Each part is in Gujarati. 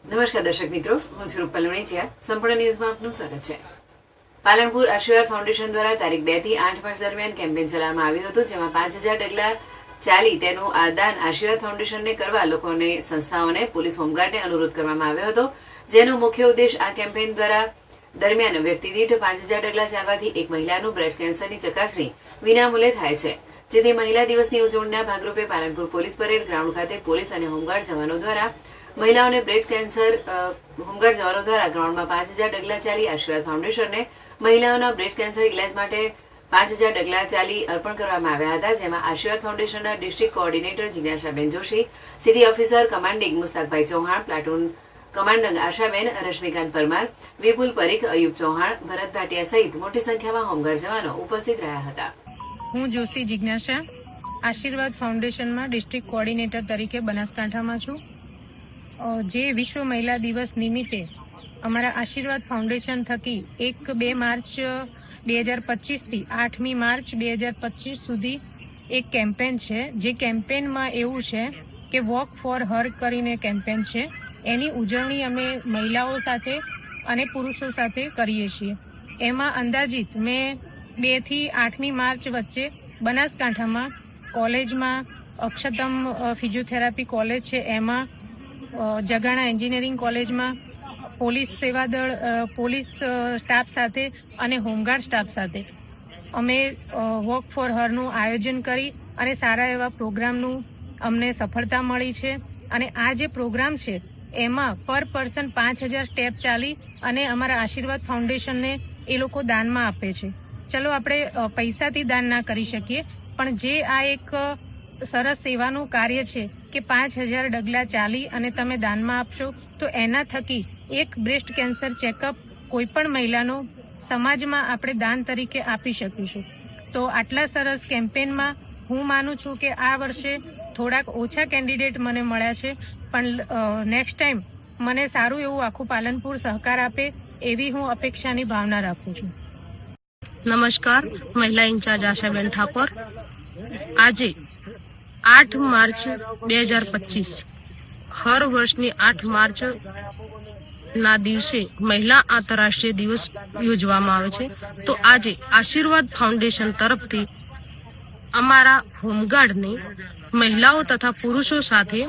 નમસ્કાર દર્શક મિત્રો, હું છું રૂપલ વણેચિયા. સંપૂર્ણ ન્યૂઝમાં આપનું સ્વાગત છે. પાલનપુર આશીર્વાદ ફાઉન્ડેશન દ્વારા તારીખ 2 થી 8 માર્ચ દરમિયાન કેમ્પેન ચલાવવામાં આવ્યું હતું, જેમાં 5000 ડગલા ચાલી તેનું આ દાન આશીર્વાદ ફાઉન્ડેશનને કરવા લોકોને, સંસ્થાઓને, પોલીસ હોમગાર્ડને અનુરોધ કરવામાં આવ્યો હતો. જેનો મુખ્ય ઉદ્દેશ આ કેમ્પેન દ્વારા દરમિયાન વ્યક્તિ દીઠ 5000 ડગલા ચાલવાથી એક મહિલાનું બ્રેસ્ટ કેન્સરની ચકાસણી વિનામૂલ્યે થાય છે. જેથી મહિલા દિવસની ઉજવણીના ભાગરૂપે પાલનપુર પોલીસ પરેડ ગ્રાઉન્ડ ખાતે પોલીસ અને હોમગાર્ડ જવાનો દ્વારા મહિલાઓને બ્રેસ્ટ કેન્સર હોમગાર્ડ જવાનો દ્વારા ગ્રાઉન્ડમાં 5000 ડગલા ચાલી આશીર્વાદ ફાઉન્ડેશનને મહિલાઓના બ્રેસ્ટ કેન્સર ઇલાજ માટે 5000 ડગલા ચાલી અર્પણ કરવામાં આવ્યા હતા. જેમાં આશીર્વાદ ફાઉન્ડેશનના district coordinator જિજ્ઞાસાબેન Joshi, city officer commanding Mustakbhai Chauhan, platoon commander Ashaben, Rashmikant Parmar, વિપુલ પરીખ, અયુબ ચૌહાણ, ભરત ભાટિયા સહિત મોટી સંખ્યામાં હોમગાર્ડ જવાનો ઉપસ્થિત રહ્યા હતા. હું જોશી જિજ્ઞાસા આશીર્વાદ ફાઉન્ડેશનમાં ડિસ્ટ્રિક્ટ કોઓર્ડિનેટર તરીકે બનાસકાંઠામાં છું. જે વિશ્વ મહિલા દિવસ નિમિત્તે અમારા આશીર્વાદ ફાઉન્ડેશન થકી 1-2 માર્ચ 2025 થી 8મી માર્ચ 2025 સુધી એક કેમ્પેન છે. જે કેમ્પેનમાં એવું છે કે વોક ફોર હર કરીને કેમ્પેન છે. એની ઉજવણી અમે મહિલાઓ સાથે અને પુરુષો સાથે કરીએ છીએ. એમાં અંદાજિત મેં 2 થી 8મી માર્ચ વચ્ચે બનાસકાંઠામાં કોલેજમાં અક્ષતમ ફિઝિયોથેરાપી કોલેજ છે, એમાં જગાણા એન્જિનિયરિંગ કોલેજમાં પોલીસ સેવાદળ પોલીસ સ્ટાફ સાથે અને હોમગાર્ડ સ્ટાફ સાથે અમે વોક ફોર હરનું આયોજન કરી અને સારા એવા પ્રોગ્રામનું અમને સફળતા મળી છે. અને આ જે પ્રોગ્રામ છે એમાં પર પર્સન 5000 સ્ટેપ ચાલી અને અમારા આશીર્વાદ ફાઉન્ડેશનને એ લોકો દાનમાં આપે છે. ચલો આપણે પૈસાથી દાન ના કરી શકીએ, પણ જે આ એક સરસ સેવાનું કાર્ય છે કે 5000 ડગલા ચાલી અને તમે દાનમાં આપશો તો એના થકી એક બ્રેસ્ટ કેન્સર ચેકઅપ કોઈ પણ મહિલાનો સમાજમાં આપણે દાન તરીકે આપી શકીશું. તો આટલા સરસ કેમ્પેનમાં હું માનું છું કે આ વર્ષે થોડાક ઓછા કેન્ડિડેટ મને મળ્યા છે, પણ નેક્સ્ટ ટાઈમ મને સારું એવું આખું પાલનપુર સહકાર આપે એવી હું અપેક્ષાની ભાવના રાખું છું. નમસ્કાર, મહિલા ઇન્ચાર્જ આશાબેન ઠાકોર. આજે 8 માર્ચ 2025 હર વર્ષની 8 માર્ચ ના દિવસે મહિલા આંતરરાષ્ટ્રીય દિવસ યોજવામાં આવે છે. તો આજે આશીર્વાદ ફાઉન્ડેશન તરફથી અમારા હોમગાર્ડને મહિલાઓ તથા પુરુષો સાથે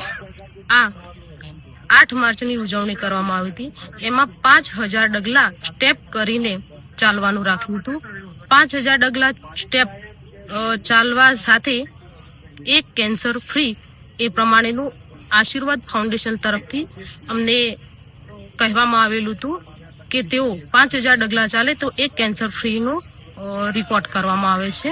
આ 8 માર્ચની ઉજવણી કરવામાં આવી હતી. એમાં 5000 ડગલા સ્ટેપ કરીને ચાલવાનું રાખ્યું હતું. 5000 ડગલા સ્ટેપ ચાલવા સાથે એક કેન્સર ફ્રી એ પ્રમાણેનું આશીર્વાદ ફાઉન્ડેશન તરફથી અમને કહેવામાં આવેલું હતું કે તેઓ 5000 ડગલા ચાલે તો એક કેન્સર ફ્રીનો રિપોર્ટ કરવામાં આવે છે.